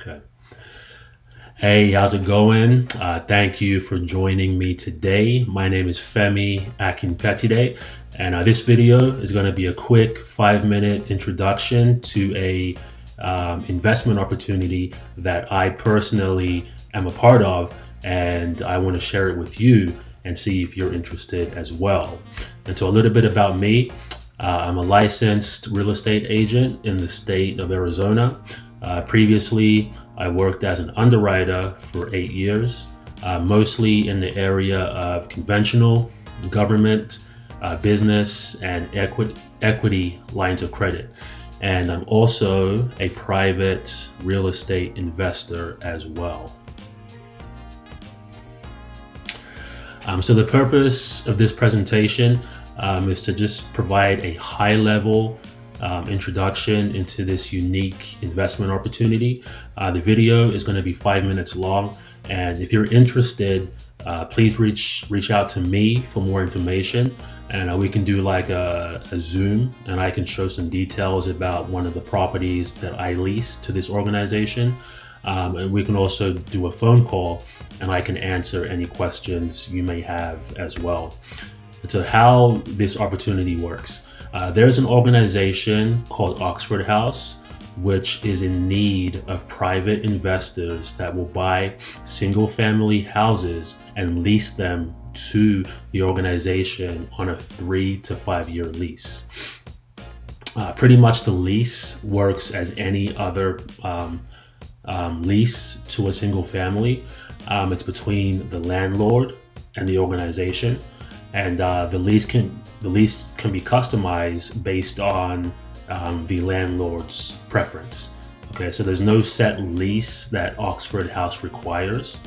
Okay. Hey, how's it going? Thank you for joining me today. My name is Femi Akinpetide, and this video is going to be a quick 5-minute introduction to a investment opportunity that I personally am a part of, and I want to share it with you and see if you're interested as well. And so a little bit about me. I'm a licensed real estate agent in the state of Arizona. Previously, I worked as an underwriter for 8 years, mostly in the area of conventional, government, business, and equity lines of credit. And I'm also a private real estate investor as well. So the purpose of this presentation is to just provide a high-level introduction into this unique investment opportunity. The video is going to be 5 minutes long, and if you're interested, please reach out to me for more information, and we can do like a Zoom, and I can show some details about one of the properties that I lease to this organization. And we can also do a phone call, and I can answer any questions you may have as well. And so how this opportunity works. There's an organization called Oxford House, which is in need of private investors that will buy single family houses and lease them to the organization on a 3 to 5 year lease. Pretty much the lease works as any other lease to a single family. It's between the landlord and the organization, and the lease can be customized based on the landlord's preference. Okay, so there's no set lease that Oxford House requires.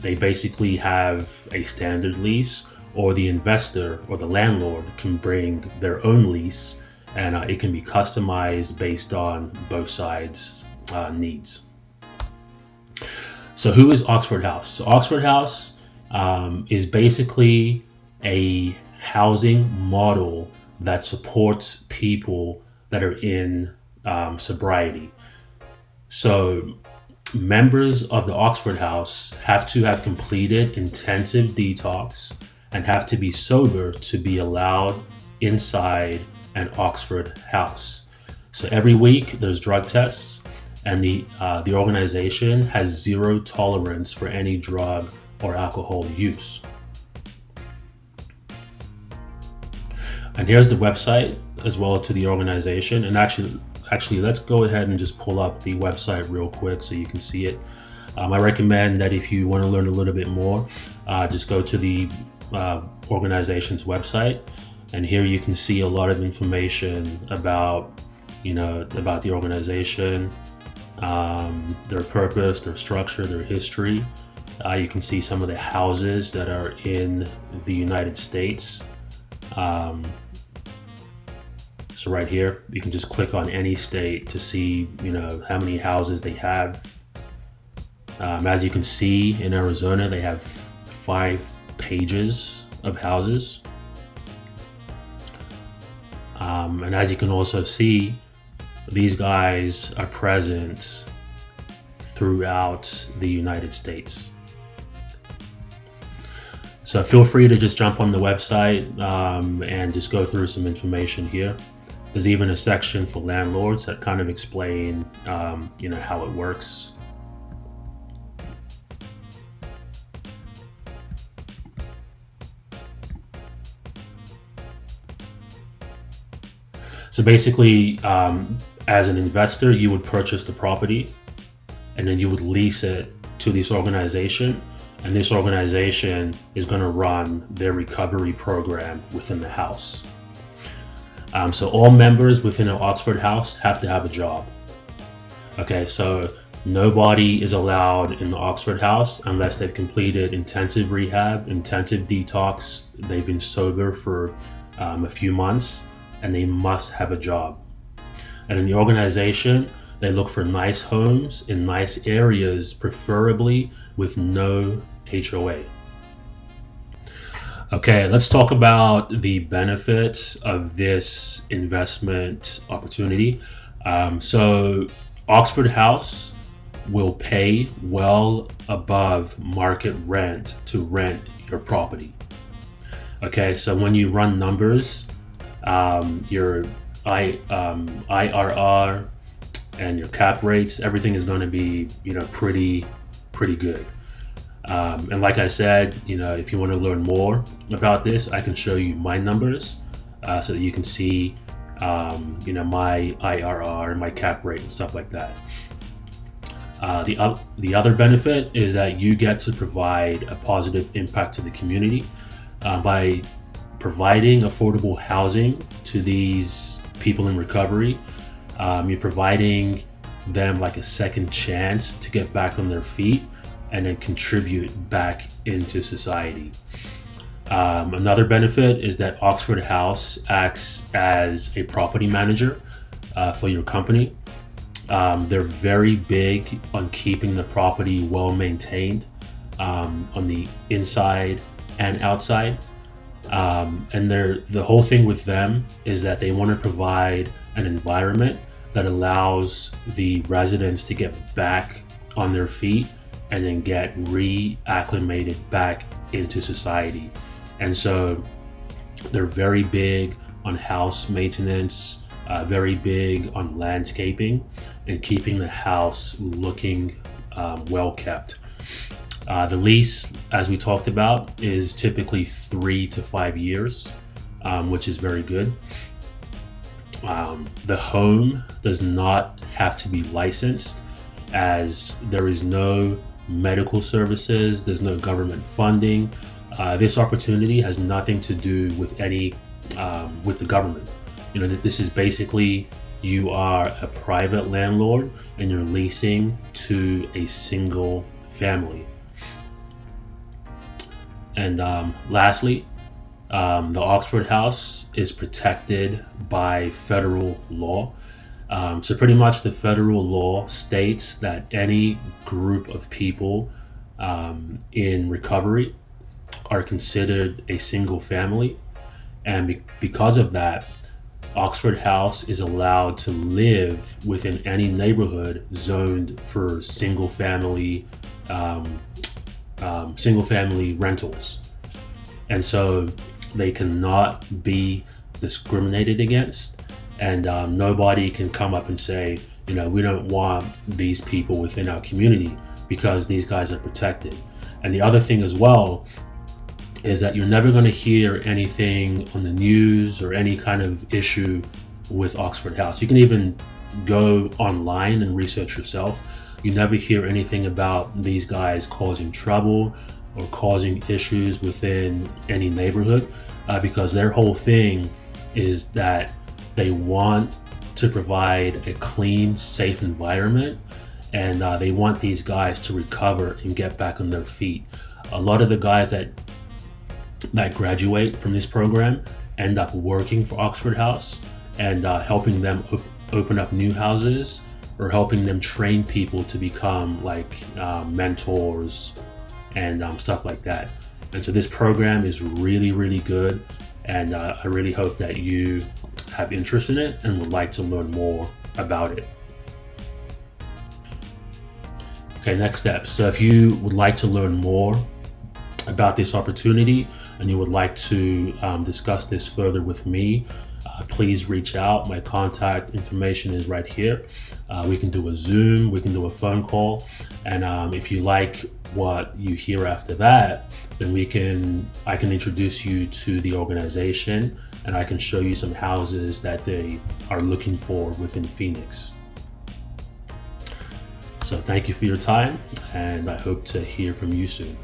They basically have a standard lease, or the investor or the landlord can bring their own lease, and it can be customized based on both sides' needs. So who is Oxford House? So Oxford House is basically a housing model that supports people that are in sobriety. So members of the Oxford House have to have completed intensive detox and have to be sober to be allowed inside an Oxford House. So every week there's drug tests, and the organization has zero tolerance for any drug or alcohol use. And here's the website as well to the organization. And actually, let's go ahead and just pull up the website real quick so you can see it. I recommend that if you want to learn a little bit more, just go to the organization's website, and here you can see a lot of information about the organization, their purpose, their structure, their history. You can see some of the houses that are in the United States. So right here, you can just click on any state to see, how many houses they have. As you can see, in Arizona, they have 5 pages of houses. And as you can also see, these guys are present throughout the United States. So feel free to just jump on the website and just go through some information here. There's even a section for landlords that kind of explain, how it works. So basically, as an investor, you would purchase the property, and then you would lease it to this organization, and this organization is going to run their recovery program within the house. So all members within an Oxford House have to have a job. Okay, so nobody is allowed in the Oxford House unless they've completed intensive rehab, intensive detox, they've been sober for a few months, and they must have a job. And in the organization, they look for nice homes in nice areas, preferably with no HOA. Okay, let's talk about the benefits of this investment opportunity. So Oxford House will pay well above market rent to rent your property. Okay, so when you run numbers, your IRR and your cap rates, everything is going to be, pretty good. And like I said, if you want to learn more about this, I can show you my numbers so that you can see, my IRR, my cap rate, and stuff like that. The other benefit is that you get to provide a positive impact to the community by providing affordable housing to these people in recovery. You're providing them like a second chance to get back on their feet and then contribute back into society. Another benefit is that Oxford House acts as a property manager for your company. They're very big on keeping the property well maintained on the inside and outside. And the whole thing with them is that they want to provide an environment that allows the residents to get back on their feet and then get reacclimated back into society. And so they're very big on house maintenance, very big on landscaping and keeping the house looking well kept. The lease, as we talked about, is typically 3 to 5 years, which is very good. The home does not have to be licensed, as there is no medical services, there's no government funding. This opportunity has nothing to do with with the government. This is basically, you are a private landlord and you're leasing to a single family. And lastly, the Oxford House is protected by federal law. So pretty much the federal law states that any group of people in recovery are considered a single family. And because of that, Oxford House is allowed to live within any neighborhood zoned for single family rentals. And so they cannot be discriminated against, and nobody can come up and say, we don't want these people within our community because these guys are protected. And the other thing as well is that you're never going to hear anything on the news or any kind of issue with Oxford House. You can even go online and research yourself. You never hear anything about these guys causing trouble or causing issues within any neighborhood, because their whole thing is that they want to provide a clean, safe environment, and they want these guys to recover and get back on their feet. A lot of the guys that graduate from this program end up working for Oxford House and helping them open up new houses, or helping them train people to become mentors and stuff like that. And so this program is really, really good, and I really hope that you have interest in it and would like to learn more about it. Okay, next steps. So if you would like to learn more about this opportunity and you would like to discuss this further with me, please reach out. My contact information is right here. We can do a Zoom, we can do a phone call, and if you like what you hear after that, then I can introduce you to the organization, and I can show you some houses that they are looking for within Phoenix. So thank you for your time, and I hope to hear from you soon.